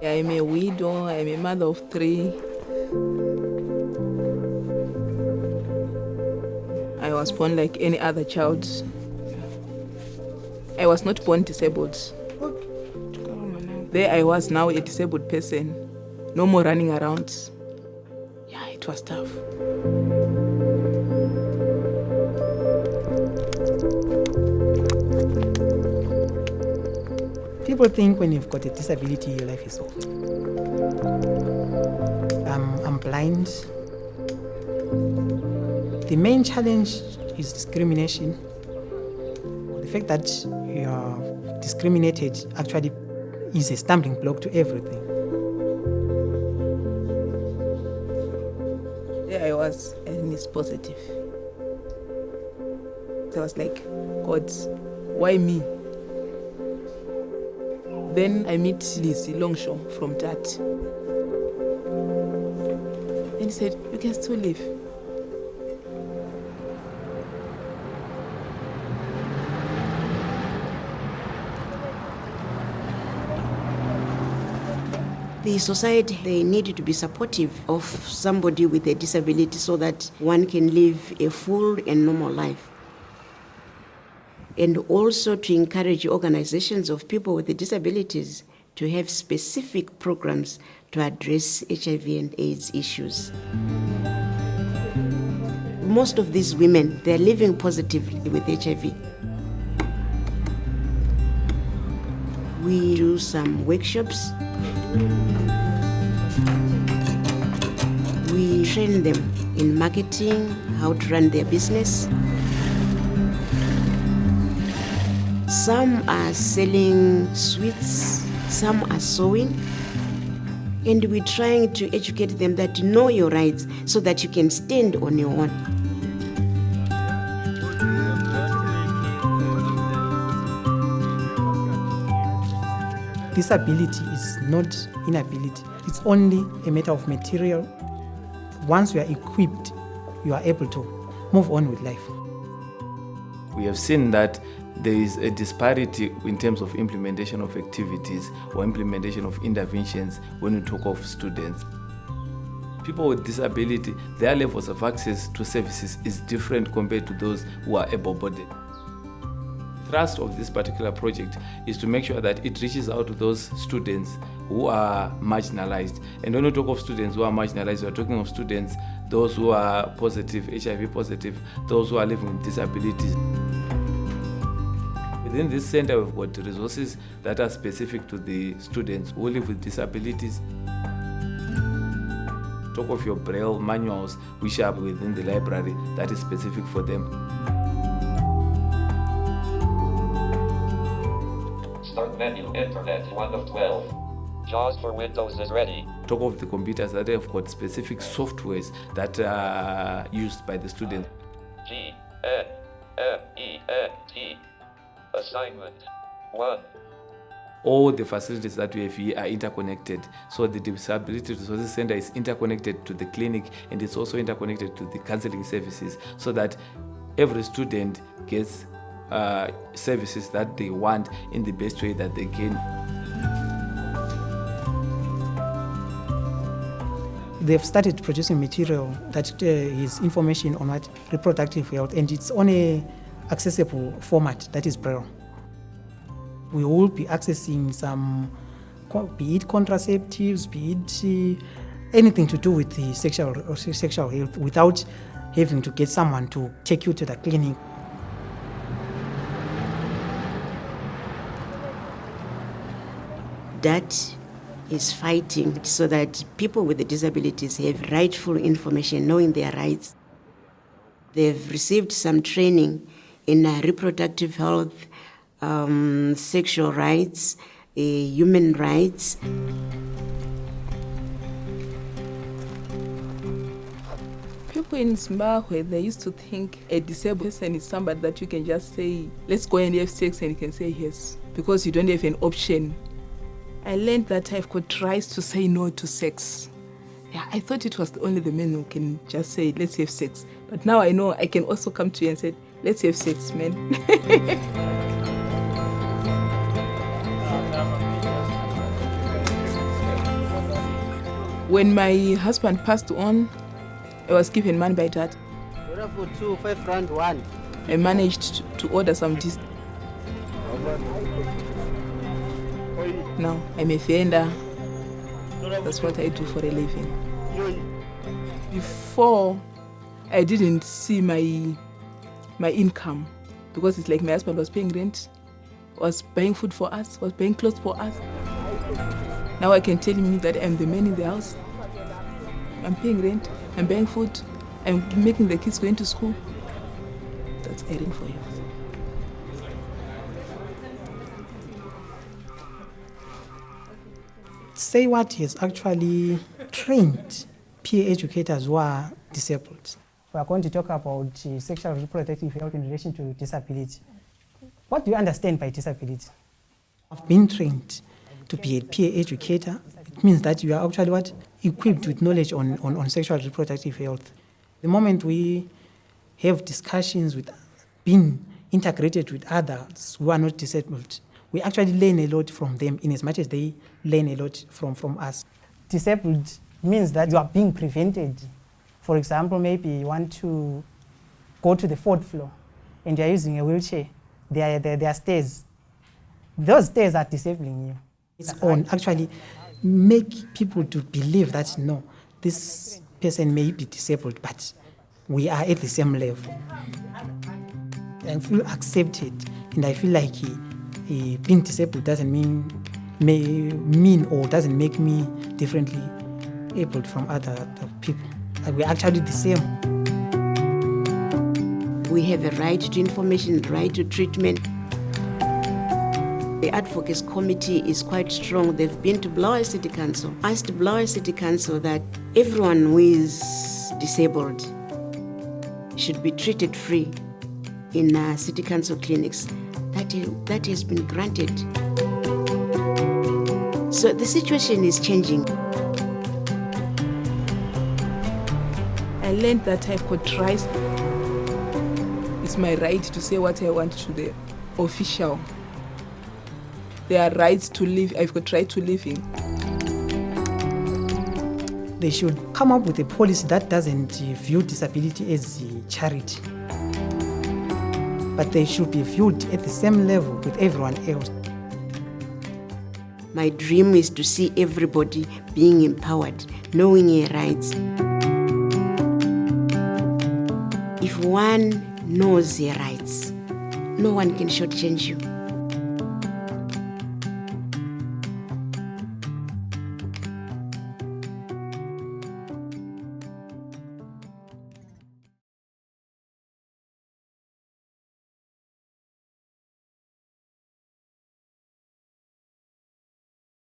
I'm a widow, I'm a mother of 3. I was born like any other child. I was not born disabled. There I was now a disabled person. No more running around. Yeah, it was tough. People think when you've got a disability, your life is over. I'm blind. The main challenge is discrimination. The fact that you are discriminated actually is a stumbling block to everything. There I was, and it's positive. So I was like, God, why me? Then I meet Lizzie Longshaw from DAT. And he said, you can still live. The society, they needed to be supportive of somebody with a disability so that one can live a full and normal life. And also to encourage organizations of people with disabilities to have specific programs to address HIV and AIDS issues. Most of these women, they're living positively with HIV. We do some workshops. We train them in marketing, how to run their business. Some are selling sweets, some are sewing. And we're trying to educate them that you know your rights so that you can stand on your own. Disability is not inability. It's only a matter of material. Once you are equipped, you are able to move on with life. We have seen that there is a disparity in terms of implementation of activities or implementation of interventions when we talk of students. People with disability, their levels of access to services is different compared to those who are able-bodied. Thrust of this particular project is to make sure that it reaches out to those students who are marginalized. And when we talk of students who are marginalized, we are talking of students, those who are positive, HIV positive, those who are living with disabilities. Within this center, we've got resources that are specific to the students who live with disabilities. Talk of your Braille manuals, which are within the library, that is specific for them. Start menu, Internet, 1 of 12. JAWS for Windows is ready. Talk of the computers that have got specific softwares that are used by the student. G-N-M-E-N-T. Assignment 1. All the facilities that we have here are interconnected. So the Disability Resources Center is interconnected to the clinic, and it's also interconnected to the counseling services, so that every student gets services that they want in the best way that they can. They've started producing material that is information on what reproductive health, and it's on a accessible format that is Braille. We will be accessing some, be it contraceptives, be it anything to do with the sexual health, without having to get someone to take you to the clinic. That is fighting so that people with disabilities have rightful information, knowing their rights. They've received some training in reproductive health, sexual rights, human rights. People in Zimbabwe, they used to think a disabled person is somebody that you can just say, let's go and have sex, and you can say yes, because you don't have an option. I learned that I've got rights to say no to sex. Yeah, I thought it was only the men who can just say, let's have sex. But now I know I can also come to you and say, let's have sex, man. When my husband passed on, I was given money by dad. Order for 2, 5 rand 1. I managed to order some Now I'm a vendor. That's what I do for a living. Before, I didn't see my income because it's like my husband was paying rent, was buying food for us, was buying clothes for us. Now I can tell him that I'm the man in the house. I'm paying rent, I'm buying food, I'm making the kids going to school. That's Erin for you. SAYWHAT has actually trained peer educators who are disabled. We are going to talk about sexual reproductive health in relation to disability. What do you understand by disability? I've been trained to be a peer educator. It means that you are actually equipped with knowledge on sexual reproductive health. The moment we have discussions with being integrated with others who are not disabled, we actually learn a lot from them in as much as they learn a lot from us. Disabled means that you are being prevented. For example, maybe you want to go to the 4th floor and you are using a wheelchair. There are stairs. Those stairs are disabling you. It's on actually make people to believe that no, this person may be disabled, but we are at the same level. I feel accepted, and I feel like being disabled doesn't mean or doesn't make me differently abled from other people. Like we're actually the same. We have a right to information, right to treatment. The Advocates Committee is quite strong. They've been to Blair City Council, asked Blair City Council that everyone who is disabled should be treated free in City Council clinics. That has been granted. So the situation is changing. I learned that I've got rights. It's my right to say what I want to the official. There are rights to live. I've got right to living. They should come up with a policy that doesn't view disability as a charity, but they should be viewed at the same level with everyone else. My dream is to see everybody being empowered, knowing their rights. If one knows their rights, no one can shortchange you.